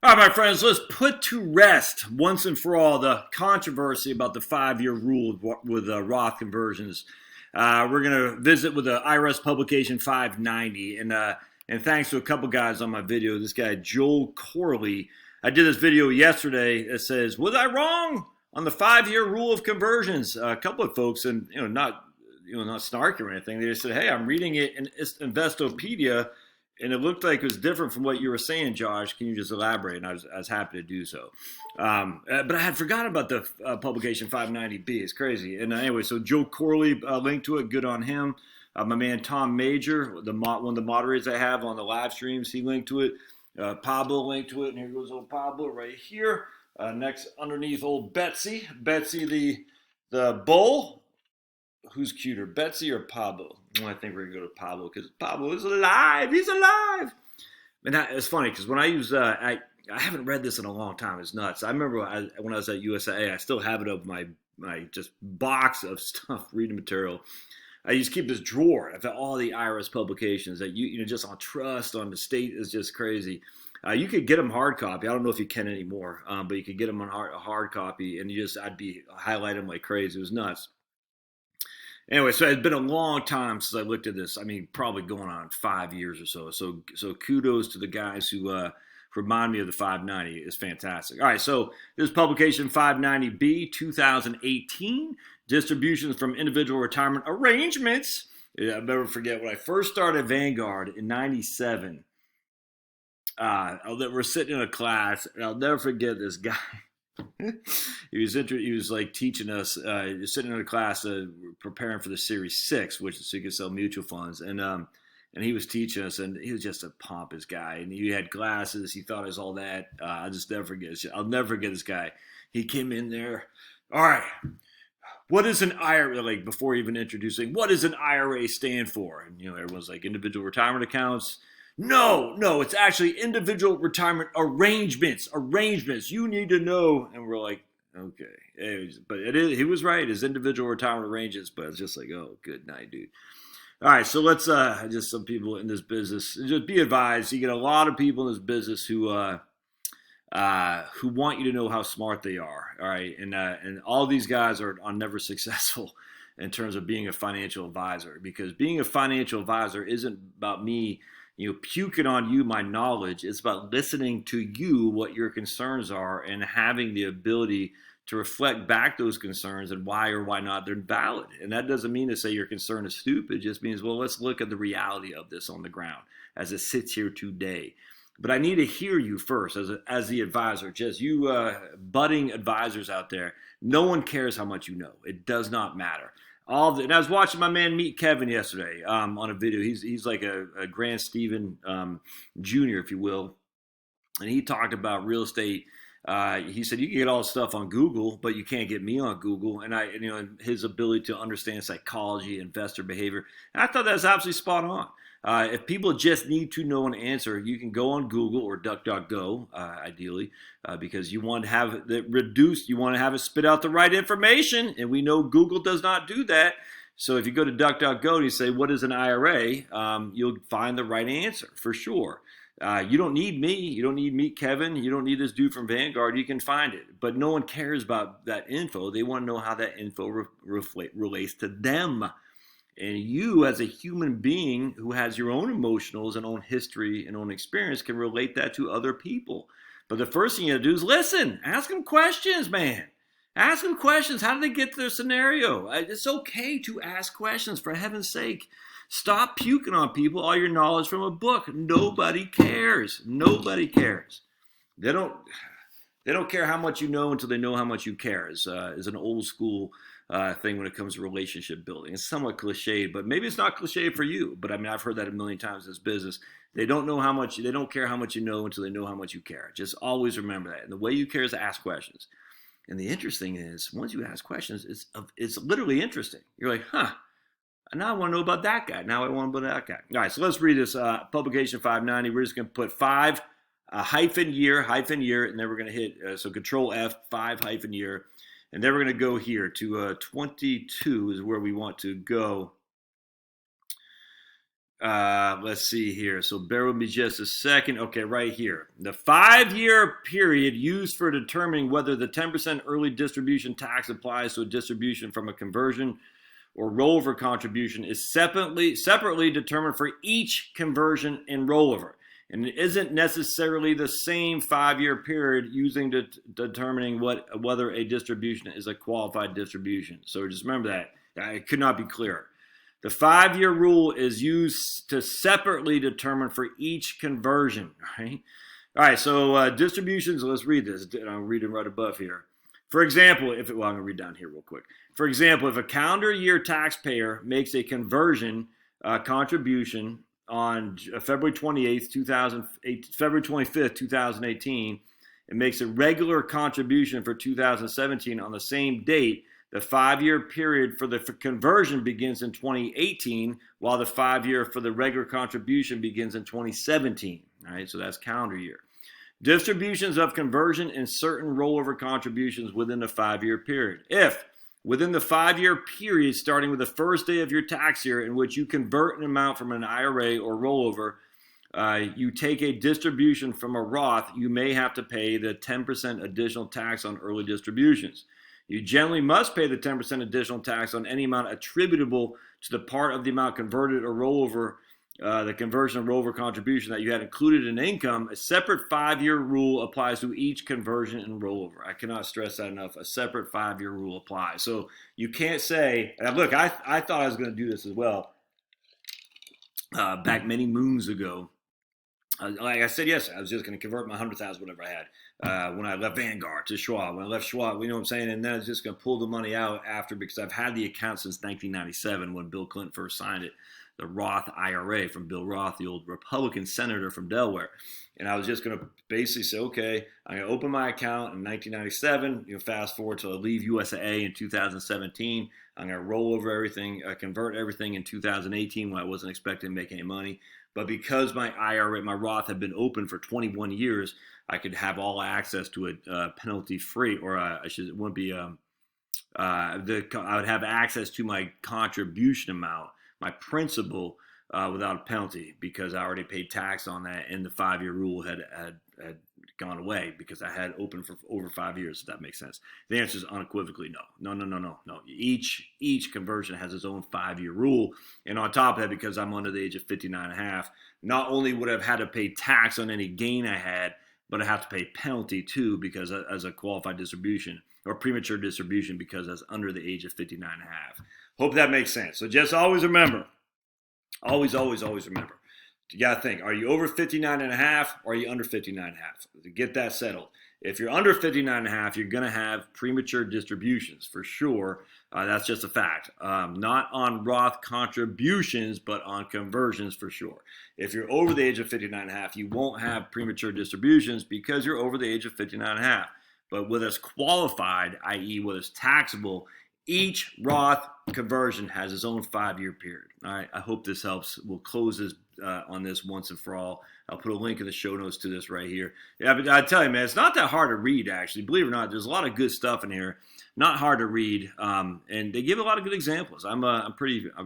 All right, my friends, let's put to rest once and for all the controversy about the 5-year rule with Roth conversions. We're going to visit with the IRS publication 590, and thanks to a couple guys on my video, this guy Joel Corley. I did this video yesterday that says, "Was I wrong on the 5-year rule of conversions?" A couple of folks, and not snarky or anything. They just said, "Hey, I'm reading it in Investopedia, and it looked like it was different from what you were saying, Josh. Can you just elaborate?" And I was happy to do so. But I had forgotten about the publication 590B. It's crazy. And anyway, so Joe Corley linked to it. Good on him. My man Tom Major, one of the moderators I have on the live streams, he linked to it. Pablo linked to it. And here goes old Pablo right here. Next, underneath old Betsy. Betsy the bull. Who's cuter, Betsy or Pablo? Well, I think we're going to go to Pablo because Pablo is alive. He's alive. And it's funny because when I use, I haven't read this in a long time. It's nuts. I remember when I was at USAA, I still have it up my just box of stuff, reading material. I used to keep this drawer. I've got all the IRS publications that you just on trust, on the state is just crazy. You could get them hard copy. I don't know if you can anymore, but you could get them on hard copy, and I'd be highlight them like crazy. It was nuts. Anyway, so it's been a long time since I looked at this. I mean, probably going on 5 years or so. So kudos to the guys who remind me of the 590. It's fantastic. All right, so this is publication 590B, 2018, distributions from individual retirement arrangements. Yeah, I'll never forget when I first started Vanguard in '97. We're sitting in a class, and I'll never forget this guy. He was like teaching us, sitting in a class preparing for the Series 6, which is so you can sell mutual funds. And he was teaching us, and he was just a pompous guy. And he had glasses. He thought it was all that. I'll never forget this guy. He came in there. All right. What is an IRA? Like before even introducing, what does an IRA stand for? And everyone's like individual retirement accounts. No, it's actually individual retirement arrangements. You need to know. And we're like, okay. But he was right. It's individual retirement arrangements. But it's just like, oh, good night, dude. All right, so let's just some people in this business. Just be advised, you get a lot of people in this business who want you to know how smart they are. All right, and all these guys are never successful in terms of being a financial advisor, because being a financial advisor isn't about me puking on you my knowledge. It's about listening to you, what your concerns are, and having the ability to reflect back those concerns and why or why not they're valid. And that doesn't mean to say your concern is stupid. It just means, well, let's look at the reality of this on the ground as it sits here today. But I need to hear you first as the advisor. Just you budding advisors out there, no one cares how much you know. It does not matter. And I was watching my man Meet Kevin yesterday on a video. He's like a Grant Stephen Jr., if you will. And he talked about real estate. He said you can get all this stuff on Google, but you can't get me on Google. And his ability to understand psychology, investor behavior. And I thought that was absolutely spot on. If people just need to know an answer, you can go on Google or DuckDuckGo, ideally, because you want to have it reduced. You want to have it spit out the right information, and we know Google does not do that. So if you go to DuckDuckGo and you say, what is an IRA, you'll find the right answer for sure. You don't need me. You don't need Meet Kevin. You don't need this dude from Vanguard. You can find it. But no one cares about that info. They want to know how that info relates to them. And you, as a human being who has your own emotionals and own history and own experience, can relate that to other people. But the first thing you have to do is listen. Ask them questions, man. Ask them questions. How did they get to their scenario? It's okay to ask questions, for heaven's sake. Stop puking on people, all your knowledge from a book. Nobody cares. Nobody cares. They don't care how much you know until they know how much you care. Is an old school thing when it comes to relationship building. It's somewhat cliched, but maybe it's not cliched for you. But I mean, I've heard that a million times in this business. They don't care how much you know until they know how much you care. Just always remember that. And the way you care is to ask questions. And the interesting is, once you ask questions, it's literally interesting. You're like, huh. Now I want to know about that guy. Now I want to know about that guy. All right, so let's read this publication 590. We're just going to put 5 -year, and then we're going to hit, so Control F, 5 -year. And then we're going to go here to 22 is where we want to go. Let's see here. So bear with me just a second. Okay, right here. The 5-year period used for determining whether the 10% early distribution tax applies to a distribution from a conversion or rollover contribution is separately determined for each conversion and rollover. And it isn't necessarily the same 5-year period using to determining whether a distribution is a qualified distribution. So just remember that. It could not be clearer. The 5-year rule is used to separately determine for each conversion, right? All right, so distributions, let's read this. I'm reading right above here. For example, I'm going to read down here real quick. For example, if a calendar year taxpayer makes a conversion contribution on February 28th, February 25th, 2018, and makes a regular contribution for 2017 on the same date, the 5-year period for the conversion begins in 2018, while the 5-year for the regular contribution begins in 2017. All right, so that's calendar year. Distributions of conversion and certain rollover contributions within the 5-year period. If within the 5-year period starting with the first day of your tax year in which you convert an amount from an IRA or rollover, you take a distribution from a Roth, you may have to pay the 10% additional tax on early distributions. You generally must pay the 10% additional tax on any amount attributable to the part of the amount converted or rollover, the conversion or rollover contribution that you had included in income. A separate 5-year rule applies to each conversion and rollover. I cannot stress that enough. A separate 5-year rule applies. So you can't say, and look, I thought I was going to do this as well back many moons ago. Like I said, yes, I was just going to convert my 100,000, whatever I had, when I left Vanguard to Schwab. When I left Schwab, you know what I'm saying? And then I was just going to pull the money out after, because I've had the account since 1997 when Bill Clinton first signed it, the Roth IRA from Bill Roth, the old Republican senator from Delaware. And I was just going to basically say, okay, I'm going to open my account in 1997, fast forward till I leave USA in 2017. I'm going to roll over everything, convert everything in 2018 when I wasn't expecting to make any money. But because my IRA, my Roth had been open for 21 years, I could have all access to it penalty-free, or I would have access to my contribution amount, my principal, without a penalty, because I already paid tax on that, and the 5-year rule had gone away because I had open for over 5 years, if that makes sense. The answer is unequivocally no. No. Each conversion has its own 5-year rule. And on top of that, because I'm under the age of 59 and a half, not only would I have had to pay tax on any gain I had, but I have to pay penalty too, because as a qualified distribution or premature distribution, because I was under the age of 59 and a half. Hope that makes sense. So just always remember, always remember, you got to think, are you over 59 and a half or are you under 59 and a half? To get that settled. If you're under 59 and a half, you're going to have premature distributions for sure. That's just a fact. Not on Roth contributions, but on conversions for sure. If you're over the age of 59 and a half, you won't have premature distributions because you're over the age of 59 and a half. But with us qualified, i.e. with us taxable, each Roth conversion has its own 5-year period. All right, I hope this helps. We'll close this on this once and for all. I'll put a link in the show notes to this right here. Yeah, but I tell you, man, it's not that hard to read, actually. Believe it or not, there's a lot of good stuff in here. Not hard to read, and they give a lot of good examples. I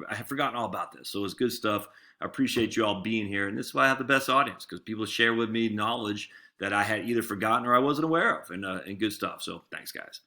have forgotten all about this, so it's good stuff. I appreciate you all being here, and this is why I have the best audience, because people share with me knowledge that I had either forgotten or I wasn't aware of, and good stuff. So thanks, guys.